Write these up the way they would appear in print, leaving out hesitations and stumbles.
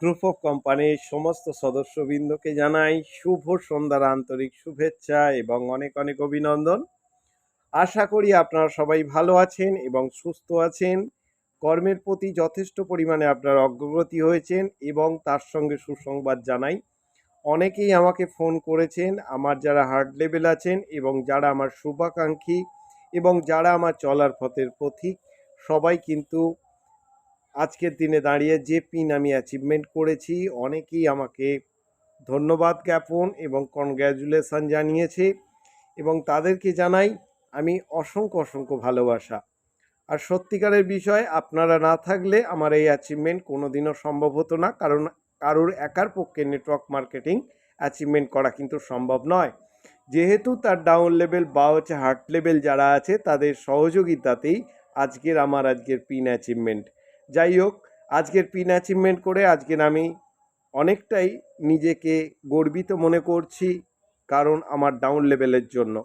Group of কোম্পানির সমস্ত সদস্যবৃন্দকে জানাই শুভ সন্ধ্যার আন্তরিক শুভেচ্ছা এবং অনেক অনেক অভিনন্দন। আশা করি আপনারা সবাই ভালো আছেন এবং সুস্থ আছেন। কর্মের প্রতি যথেষ্ট পরিমাণে আপনারা অগ্রগতি হয়েছেন এবং তার সঙ্গে সুসংবাদ জানাই, অনেকেই আমাকে ফোন করেছেন, আমার যারা হার্ট লেভেল আছেন এবং যারা আমার শুভাকাঙ্ক্ষী এবং যারা আমার চলার পথের পথিক, সবাই কিন্তু আজকের দিনে দাঁড়িয়ে যে পিন আমি অ্যাচিভমেন্ট করেছি, অনেকেই আমাকে ধন্যবাদ জ্ঞাপন এবং কনগ্র্যাচুলেশন জানিয়েছে এবং তাদেরকে জানাই আমি অসংখ্য অসংখ্য ভালোবাসা। আর সত্যিকারের বিষয়, আপনারা না থাকলে আমার এই অ্যাচিভমেন্ট কোনো দিনও সম্ভব হতো না, কারণ কারোর একার পক্ষে নেটওয়ার্ক মার্কেটিং অ্যাচিভমেন্ট করা কিন্তু সম্ভব নয়। যেহেতু তার ডাউন লেভেল বা হার্ট লেভেল যারা আছে তাদের সহযোগিতাতেই আজকের পিন অ্যাচিভমেন্ট। যাই হোক, আজকের পিন অ্যাচিভমেন্ট করে আজকের আমি অনেকটাই নিজেকে গর্বিত মনে করছি, কারণ আমার ডাউন লেভেলের জন্য।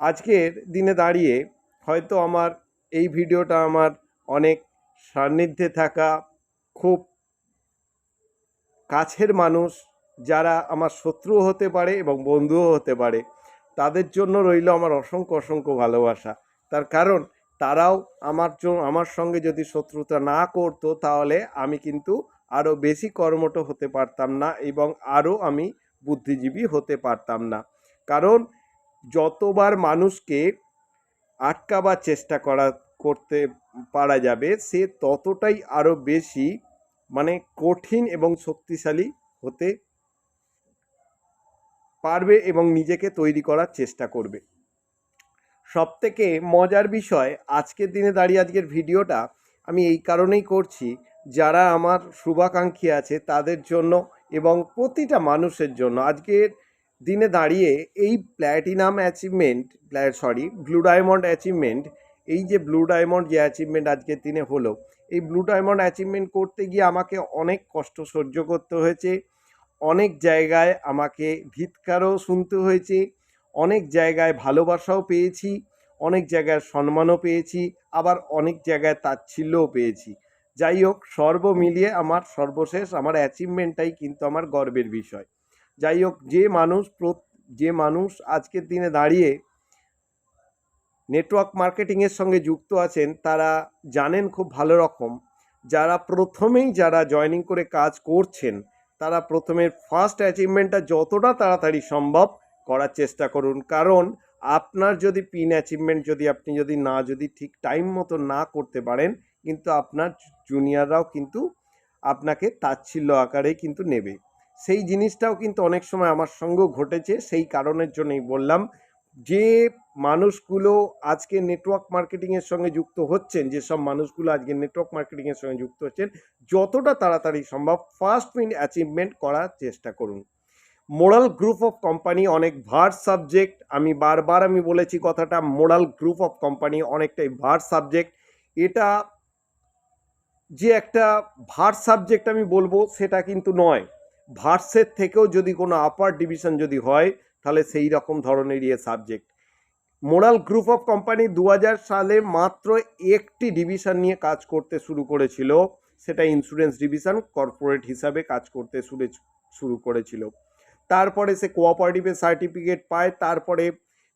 আজকের দিনে দাঁড়িয়ে হয়তো আমার এই ভিডিওটা আমার অনেক সান্নিধ্যে থাকা খুব কাছের মানুষ, যারা আমার শত্রুও হতে পারে এবং বন্ধুও হতে পারে, তাদের জন্য রইল আমার অসংখ্য অসংখ্য ভালোবাসা। তার কারণ তারাও আমার সঙ্গে যদি শত্রুতা না করতো, তাহলে আমি কিন্তু আরও বেশি কর্মঠ হতে পারতাম না এবং আরও আমি বুদ্ধিজীবী হতে পারতাম না। কারণ যতবার মানুষকে আটকাবার চেষ্টা করতে পারা যাবে, সে ততটাই আরও বেশি কঠিন এবং শক্তিশালী হতে পারবে এবং নিজেকে তৈরি করার চেষ্টা করবে। সবথেকে মজার বিষয়, আজকের দিনে দাঁড়িয়ে আজকের ভিডিওটা আমি এই কারণেই করছি, যারা আমার শুভাকাঙ্ক্ষী আছে তাদের জন্য এবং প্রতিটা মানুষের জন্য। আজকের দিনে দাঁড়িয়ে এই platinum achievement, blue diamond achievement, এই যে ব্লু ডায়মন্ড যে অ্যাচিভমেন্ট আজকের দিনে হলো, এই ব্লু ডায়মন্ড অ্যাচিভমেন্ট করতে গিয়ে আমাকে অনেক কষ্ট সহ্য করতে হয়েছে, অনেক জায়গায় আমাকে ধিক্কারও শুনতে হয়েছে, অনেক জায়গায় ভালোবাসাও পেয়েছি, অনেক জায়গায় সম্মানও পেয়েছি, আবার অনেক জায়গায় তাচ্ছিল্যও পেয়েছি। যাই হোক, সর্ব মিলিয়ে আমার সর্বশেষ আমার অ্যাচিভমেন্টটাই কিন্তু আমার গর্বের বিষয়। যাই হোক, যে মানুষ আজকের দিনে দাঁড়িয়ে নেটওয়ার্ক মার্কেটিংয়ের সঙ্গে যুক্ত আছেন, তারা জানেন খুব ভালো রকম, যারা জয়েনিং করে কাজ করছেন, তারা প্রথমের ফার্স্ট অ্যাচিভমেন্টটা যতটা তাড়াতাড়ি সম্ভব করার চেষ্টা করুন। কারণ আপনার যদি পিন অ্যাচিভমেন্ট আপনি যদি ঠিক টাইম মতো না করতে পারেন, কিন্তু আপনার জুনিয়ররাও কিন্তু আপনাকে তাচ্ছিল্য আকারেই কিন্তু নেবে। সেই জিনিসটাও কিন্তু অনেক সময় আমার সঙ্গেও ঘটেছে। সেই কারণের জন্যই বললাম, যে মানুষগুলো আজকে নেটওয়ার্ক মার্কেটিংয়ের সঙ্গে যুক্ত হচ্ছেন, যেসব মানুষগুলো আজকে নেটওয়ার্ক মার্কেটিংয়ের সঙ্গে যুক্ত হচ্ছেন, যতটা তাড়াতাড়ি সম্ভব ফার্স্ট পিন অ্যাচিভমেন্ট করার চেষ্টা করুন। মোরাল গ্রুপ অফ কোম্পানি অনেক ভার্ড সাবজেক্ট, আমি বারবার বলেছি কথাটা, মোরাল গ্রুপ অফ কোম্পানি অনেকটাই ভার্ড সাবজেক্ট। এটা যে একটা ভার্ড সাবজেক্ট আমি বলবো সেটা কিন্তু নয়। ভার্সের থেকেও যদি কোনো আপার ডিভিশন যদি হয়, তাহলে সেই রকম ধরনেরই subject. Moral group of company 2000 সালে মাত্র একটি ডিভিশন নিয়ে কাজ করতে শুরু করেছিল, সেটা ইন্স্যুরেন্স ডিভিশন, কর্পোরেট হিসাবে কাজ করতে শুরু করেছিল। তারপরে সে কোঅপারেটিভের সার্টিফিকেট পায়, তারপরে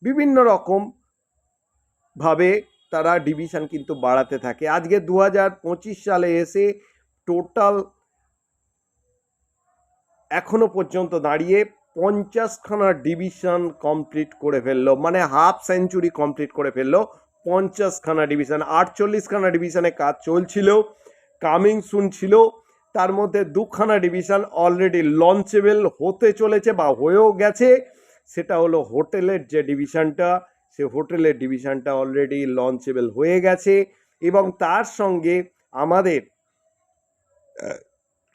বিভিন্ন রকমভাবে তারা ডিভিশন কিন্তু বাড়াতে থাকে। আজকে 2025 সালে এসে টোটাল এখনো পর্যন্ত দাঁড়িয়ে 50খানা ডিভিশন কমপ্লিট করে ফেললো, হাফ সেঞ্চুরি কমপ্লিট করে ফেললো। 50খানা ডিভিশন, 48খানা ডিভিশনে কাজ চলছিল, কামিং সুন ছিল। তার মধ্যে 2খানা ডিভিশন অলরেডি লঞ্চেবল হতে চলেছে বা হয়েও গেছে। সেটা হলো হোটেলের যে ডিভিশনটা, সে হোটেলের ডিভিশনটা অলরেডি লঞ্চেবল হয়ে গেছে এবং তার সঙ্গে আমাদের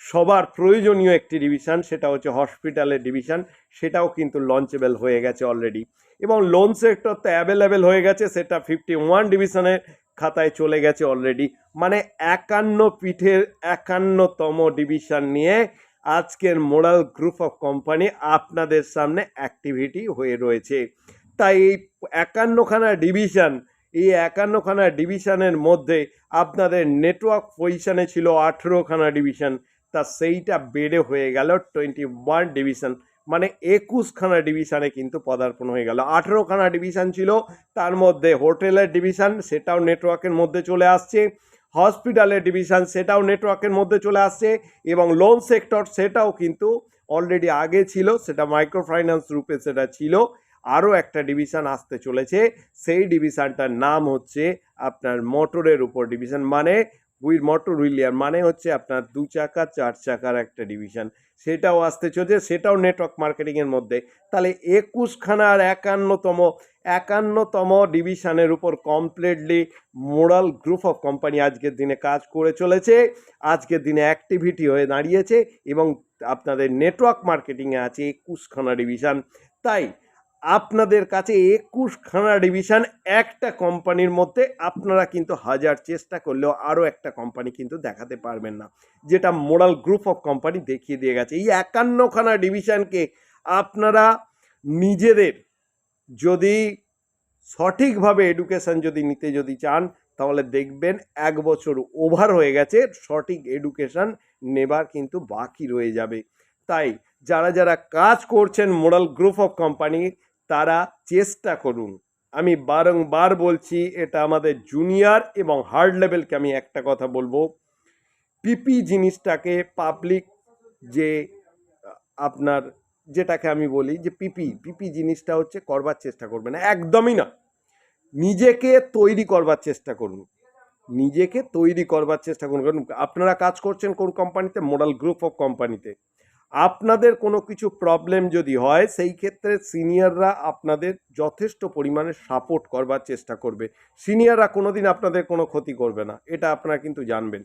সবার প্রয়োজনীয় একটি ডিভিশন, সেটা হচ্ছে হসপিটালের ডিভিশন, সেটাও কিন্তু লঞ্চেবল হয়ে গেছে অলরেডি। এবং লোন সেক্টর তো অ্যাভেলেবেল হয়ে গেছে, সেটা 51 ডিভিশনের খাতায় চলে গেছে অলরেডি। 51 পিঠের 51তম ডিভিশন নিয়ে আজকের মোরাল গ্রুপ অফ কোম্পানি আপনাদের সামনে অ্যাক্টিভিটি হয়ে রয়েছে। তাই এই 51খানা ডিভিশন, এই 51খানা ডিভিশনের মধ্যে আপনাদের নেটওয়ার্ক পজিশনে ছিল 18খানা ডিভিশন। তা সেইটা বেড়ে হয়ে গেল 21 ডিভিশন, মানে 21খানা ডিভিশনে কিন্তু পদার্পণ হয়ে গেল। 18খানা ডিভিশন ছিল, তার মধ্যে হোটেলের ডিভিশন সেটাও নেটওয়ার্কের মধ্যে চলে আসছে, হসপিটালের ডিভিশন সেটাও নেটওয়ার্কের মধ্যে চলে আসছে, এবং লোন সেক্টর সেটাও কিন্তু অলরেডি আগে ছিল, সেটা মাইক্রো ফাইন্যান্স রূপে সেটা ছিল। আরও একটা ডিভিশন আসতে চলেছে, সেই ডিভিশনটার নাম হচ্ছে আপনার মোটরের উপর ডিভিশন, মানে মোটর হুইলিয়ার, মানে হচ্ছে আপনার 2 চাকা 4 চাকার একটা ডিভিশন, সেটাও আসতে চলেছে, সেটাও নেটওয়ার্ক মার্কেটিংয়ের মধ্যে। তাহলে 21খানার 51তম ডিভিশনের উপর completely moral group of company আজকের দিনে কাজ করে চলেছে, আজকের দিনে অ্যাক্টিভিটি হয়ে দাঁড়িয়েছে, এবং আপনাদের নেটওয়ার্ক মার্কেটিংয়ে আছে 21খানা ডিভিশন। তাই আপনাদের কাছে 21খানা ডিভিশন একটা কোম্পানির মধ্যে, আপনারা কিন্তু হাজার চেষ্টা করলেও আরও একটা কোম্পানি কিন্তু দেখাতে পারবেন না, যেটা মোরাল গ্রুপ অফ কোম্পানি দেখিয়ে দিয়ে গেছে। এই 51খানা ডিভিশনকে আপনারা নিজেদের যদি সঠিকভাবে এডুকেশন যদি নিতে যদি চান, তাহলে দেখবেন 1 বছর ওভার হয়ে গেছে, সঠিক এডুকেশন নেবার কিন্তু বাকি রয়ে যাবে। তাই যারা যারা কাজ করছেন মোরাল গ্রুপ অফ কোম্পানি, তারা চেষ্টা করুন। আমি বারংবার বলছি, এটা আমাদের জুনিয়র এবং হার্ড লেভেলকে আমি একটা কথা বলবো, পিপি জিনিসটাকে পাবলিক যে আপনার যেটাকে আমি বলি যে পিপি জিনিসটা হচ্ছে করবার চেষ্টা করবে না, একদমই না। নিজেকে তৈরি করবার চেষ্টা করুন, নিজেকে তৈরি করবার চেষ্টা করুন। কারণ আপনারা কাজ করছেন কোন কোম্পানিতে? মোরাল গ্রুপ অফ কোম্পানিতে। আপনাদের কোনো কিছু প্রবলেম যদি হয়, সেই ক্ষেত্রে সিনিয়ররা আপনাদের যথেষ্ট পরিমাণে সাপোর্ট করবার চেষ্টা করবে। সিনিয়ররা কোনোদিন আপনাদের কোনো ক্ষতি করবে না, এটা আপনারা কিন্তু জানবেন।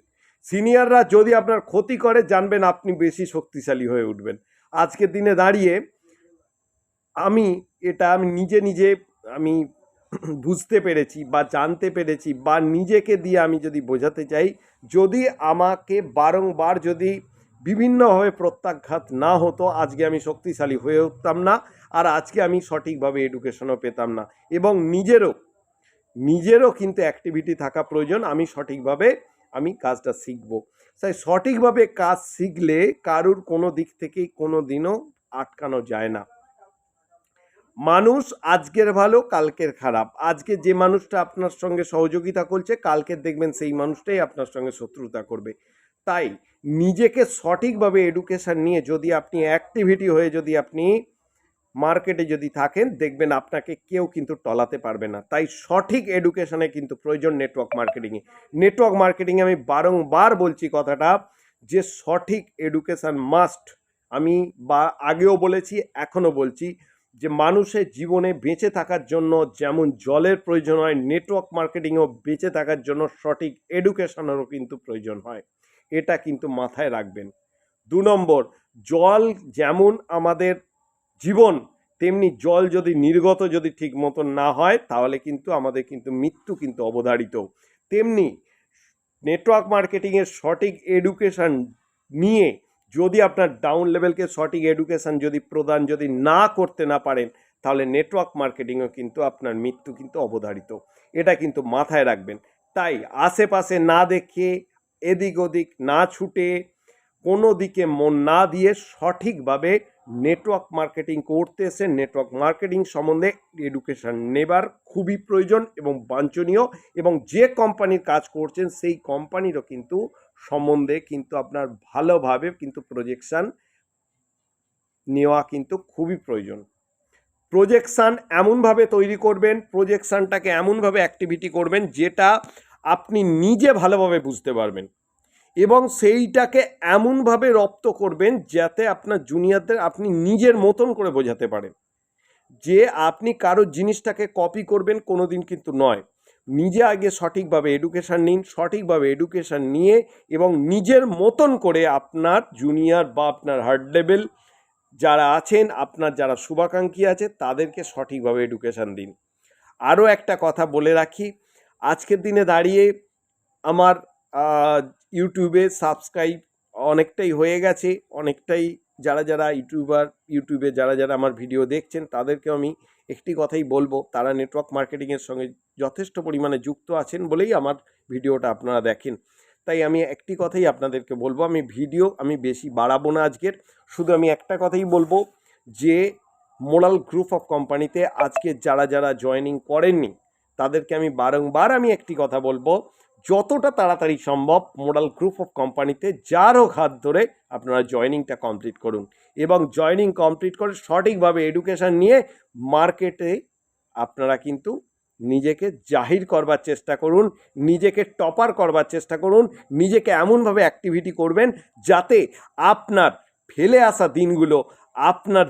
সিনিয়ররা যদি আপনার ক্ষতি করে, জানবেন আপনি বেশি শক্তিশালী হয়ে উঠবেন। আজকের দিনে দাঁড়িয়ে আমি নিজে আমি বুঝতে পেরেছি বা জানতে পেরেছি, বা নিজেকে দিয়ে আমি যদি বোঝাতে চাই, যদি আমাকে বারংবার যদি বিভিন্নভাবে প্রত্যাঘাত না হতো, আজকে আমি শক্তিশালী হয়ে উঠতাম না, আর আজকে আমি সঠিকভাবে এডুকেশনও পেতাম না। এবং নিজেরও কিন্তু অ্যাক্টিভিটি থাকা প্রয়োজন, আমি সঠিকভাবে আমি কাজটা শিখবো। তাই সঠিকভাবে কাজ শিখলে কারুর কোনো দিক থেকেই কোনো দিনও আটকানো যায় না। মানুষ আজকের ভালো কালকের খারাপ, আজকে যে মানুষটা আপনার সঙ্গে সহযোগিতা করছে, কালকে দেখবেন সেই মানুষটাই আপনার সঙ্গে শত্রুতা করবে। তাই নিজেকে সঠিকভাবে এডুকেশন নিয়ে যদি আপনি অ্যাক্টিভিটি হয়ে যদি আপনি মার্কেটে যদি থাকেন, দেখবেন আপনাকে কেউ কিন্তু টলাতে পারবে না। তাই সঠিক এডুকেশনে কিন্তু প্রয়োজন নেটওয়ার্ক মার্কেটিংয়ে আমি বারংবার বলছি কথাটা, যে সঠিক এডুকেশন মাস্ট। আমি আগেও বলেছি, এখনও বলছি, যে মানুষের জীবনে বেঁচে থাকার জন্য যেমন জলের প্রয়োজন হয়, নেটওয়ার্ক মার্কেটিংও বেঁচে থাকার জন্য সঠিক এডুকেশনেরও কিন্তু প্রয়োজন হয়, এটা কিন্তু মাথায় রাখবেন। 2 নম্বর, জল যেমন আমাদের জীবন, তেমনি জল যদি নির্গত যদি ঠিক মতন না হয়, তাহলে কিন্তু আমাদের কিন্তু মৃত্যু কিন্তু অবধারিত। তেমনি নেটওয়ার্ক মার্কেটিংয়ের সঠিক এডুকেশন নিয়ে যদি আপনার ডাউন লেভেলকে সঠিক এডুকেশন যদি প্রদান যদি না করতে না পারেন, তাহলে নেটওয়ার্ক মার্কেটিংও কিন্তু আপনার মৃত্যু কিন্তু অবধারিত, এটা কিন্তু মাথায় রাখবেন। তাই আশেপাশে না দেখে, এদিক ওদিক না ছুটে, কোনো দিকে মন না দিয়ে সঠিকভাবে নেটওয়ার্ক মার্কেটিং করতে এসে নেটওয়ার্ক মার্কেটিং সম্বন্ধে এডুকেশন নেবার খুবই প্রয়োজন এবং বাঞ্ছনীয়। এবং যে কোম্পানির কাজ করছেন, সেই কোম্পানিরও কিন্তু সম্বন্ধে কিন্তু আপনার ভালোভাবে কিন্তু প্রজেকশান নেওয়া কিন্তু খুবই প্রয়োজন। প্রজেকশান এমনভাবে তৈরি করবেন, প্রজেকশানটাকে এমনভাবে অ্যাক্টিভিটি করবেন যেটা আপনি নিজে ভালোভাবে বুঝতে পারবেন, এবং সেইটাকে এমনভাবে রপ্ত করবেন যাতে আপনার জুনিয়রদের আপনি নিজের মতন করে বোঝাতে পারেন। যে আপনি কারোর জিনিসটাকে কপি করবেন কোনো দিন কিন্তু নয়। নিজে আগে সঠিকভাবে এডুকেশান নিন, সঠিকভাবে এডুকেশান নিয়ে এবং নিজের মতন করে আপনার জুনিয়র বা আপনার হার্ড লেভেল যারা আছেন, আপনার যারা শুভাকাঙ্ক্ষী আছে, তাদেরকে সঠিকভাবে এডুকেশান দিন। আরও একটা কথা বলে রাখি, আজকের দিনে দাঁড়িয়ে আমার ইউটিউবে সাবস্ক্রাইব অনেকটাই হয়ে গেছে, অনেকটাই যারা ইউটিউবে যারা আমার ভিডিও দেখছেন, তাদেরকে আমি একটি কথাই বলবো, তারা নেটওয়ার্ক মার্কেটিংয়ের সঙ্গে যথেষ্ট পরিমাণে যুক্ত আছেন বলেই আমার ভিডিওটা আপনারা দেখেন। তাই আমি একটি কথাই আপনাদেরকে বলবো, আমি ভিডিও আমি বেশি বাড়াবো না আজকের, শুধু আমি একটা কথাই বলবো যে মোরাল গ্রুপ অফ কোম্পানিতে আজকে যারা যারা জয়েনিং করেননি তাদেরকে আমি বারংবার আমি একটি কথা বলবো, যতটা তাড়াতাড়ি সম্ভব মোরাল গ্রুপ অফ কোম্পানিতে যারও হাত ধরে আপনারা জয়েনিংটা কমপ্লিট করুন এবং জয়েনিং কমপ্লিট করে সঠিকভাবে এডুকেশান নিয়ে মার্কেটে আপনারা কিন্তু নিজেকে জাহির করবার চেষ্টা করুন, নিজেকে টপার করবার চেষ্টা করুন, নিজেকে এমনভাবে অ্যাক্টিভিটি করবেন যাতে আপনার ফেলে আসা দিনগুলো আপনার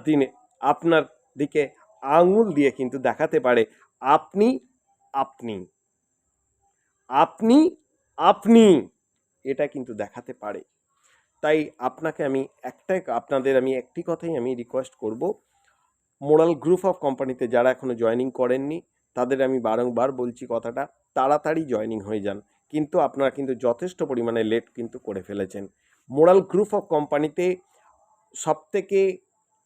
দিকে আঙুল দিয়ে কিন্তু দেখাতে পারে আপনি আপনি আপনি আপনি এটা কিন্তু দেখাতে পারে। তাই আপনাদের আমি একটি কথাই আমি রিকোয়েস্ট করব, মোরাল গ্রুপ অফ কোম্পানিতে যারা এখনও জয়েনিং করেননি তাদের আমি বারংবার বলছি কথাটা, তাড়াতাড়ি জয়েনিং হয়ে যান, কিন্তু আপনারা কিন্তু যথেষ্ট পরিমাণে লেট কিন্তু করে ফেলেছেন। মোরাল গ্রুপ অফ কোম্পানিতে সবথেকে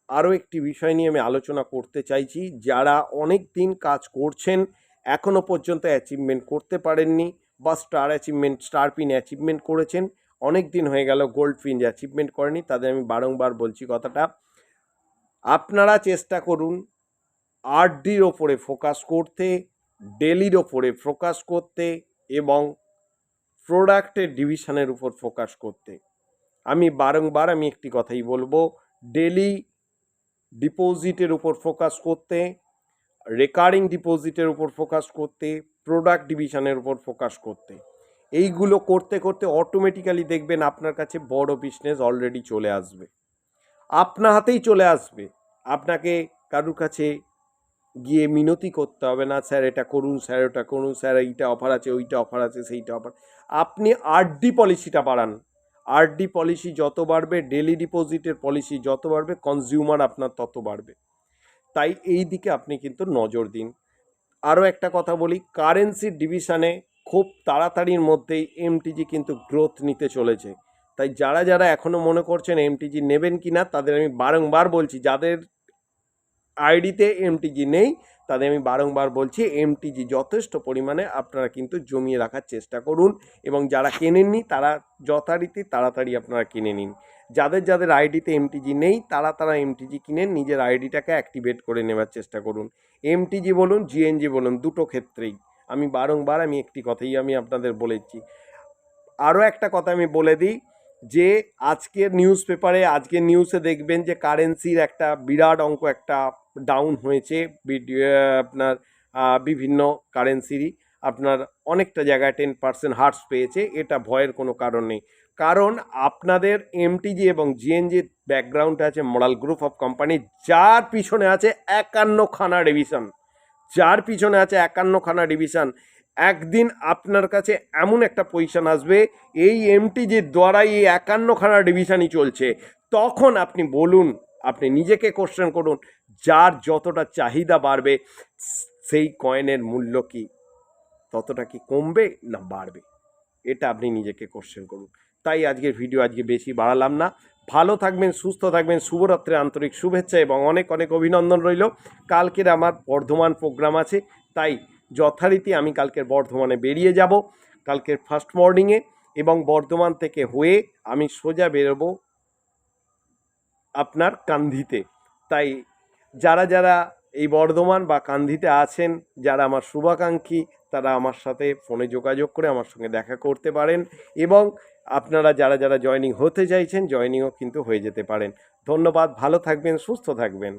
আরও একটি বিষয় নিয়ে আমি আলোচনা করতে চাইছি, যারা অনেক দিন কাজ করছেন এখনও পর্যন্ত অ্যাচিভমেন্ট করতে পারেননি বা স্টার পিন অ্যাচিভমেন্ট করেছেন, অনেক দিন হয়ে গেল গোল্ড পিন অ্যাচিভমেন্ট করেনি, তাদের আমি বারংবার বলছি কথাটা, আপনারা চেষ্টা করুন আরডির ওপরে ফোকাস করতে, ডেলির ওপরে ফোকাস করতে এবং প্রোডাক্টের ডিভিশনের উপর ফোকাস করতে। আমি বারংবার আমি একটি কথাই বলবো, ডেলি ডিপোজিটের উপর ফোকাস করতে, রেকারিং ডিপোজিটের উপর ফোকাস করতে, প্রোডাক্ট ডিভিশনের উপর ফোকাস করতে। এইগুলো করতে করতে অটোমেটিক্যালি দেখবেন আপনার কাছে বড় বিজনেস অলরেডি চলে আসবে, আপনার হাতেই চলে আসবে। আপনাকে কারুর কাছে গিয়ে মিনতি করতে হবে না, স্যার এটা করুন, স্যার ওটা করুন, স্যার এইটা অফার আছে, ওইটা অফার আছে, সেইটা অফার। আপনি আরডি পলিসিটা বাড়ান, আরডি পলিসি যত বাড়বে, ডেলি ডিপোজিটের পলিসি যত বাড়বে, কনজিউমার আপনার তত বাড়বে। তাই এই দিকে আপনি কিন্তু নজর দিন। আরও একটা কথা বলি, কারেন্সির ডিভিশনে খুব তাড়াতাড়ির মধ্যেই এমটিজি কিন্তু গ্রোথ নিতে চলেছে। তাই যারা যারা এখনও মনে করছেন এমটিজি নেবেন কি না, তাদের আমি বারংবার বলছি, যাদের আইডিতে এমটিজি নেই তাদের আমি বারংবার বলছি এমটিজি যথেষ্ট পরিমাণে আপনারা কিন্তু জমিয়ে রাখার চেষ্টা করুন এবং যারা কেনেননি তারা যথারীতি তাড়াতাড়ি আপনারা কিনে নিন। যাদের যাদের আইডিতে এমটিজি নেই তারা এমটিজি কিনেন, নিজের আইডিটাকে অ্যাক্টিভেট করে নেওয়ার চেষ্টা করুন। এমটিজি বলুন, জিএনজি বলুন, দুটো ক্ষেত্রেই আমি বারংবার আমি একটি কথাই আমি আপনাদের বলেছি। আরও একটা কথা আমি বলে দিই যে আজকের নিউজে দেখবেন যে কারেন্সির একটা বিরাট অঙ্ক একটা ডাউন হয়েছে, আপনার বিভিন্ন কারেন্সিরই আপনার অনেকটা জায়গায় 10% হার্টস পেয়েছে। এটা ভয়ের কোনো কারণ নেই, কারণ আপনাদের এমটিজি এবং জিএনজির ব্যাকগ্রাউন্ডে আছে মোরাল গ্রুপ অফ কোম্পানি, যার পিছনে আছে 51খানা ডিভিশন। একদিন আপনার কাছে এমন একটা পজিশন আসবে এই এমটিজির দ্বারাই এই 51খানা ডিভিশনই চলছে, তখন আপনি বলুন, আপনি নিজেকে কোশ্চেন করুন, যার যতটা চাহিদা বাড়বে সেই কয়েনের মূল্য কি ততটা কি কমবে না বাড়বে, এটা আপনি নিজেকে কোশ্চেন করুন। তাই আজকের ভিডিও আজকে বেশি বাড়ালাম না। ভালো থাকবেন, সুস্থ থাকবেন, শুভরাত্রির আন্তরিক শুভেচ্ছা এবং অনেক অনেক অভিনন্দন রইল। কালকের আমার বর্ধমান প্রোগ্রাম আছে, তাই যথারীতি আমি কালকের বর্ধমানে বেরিয়ে যাব কালকের ফার্স্ট মর্নিংয়ে, এবং বর্ধমান থেকে হয়ে আমি সোজা বেরোবো আপনার কান্ধিতে। তাই যারা যারা এই বর্ধমান বা কান্ধিতে আছেন, যারা আমার শুভাকাঙ্ক্ষী, তারা আমার সাথে ফোনে যোগাযোগ করে আমার সঙ্গে দেখা করতে পারেন এবং আপনারা যারা যারা জয়েনিং হতে চাইছেন জয়েনিংও কিন্তু হয়ে যেতে পারেন। ধন্যবাদ, ভালো থাকবেন, সুস্থ থাকবেন।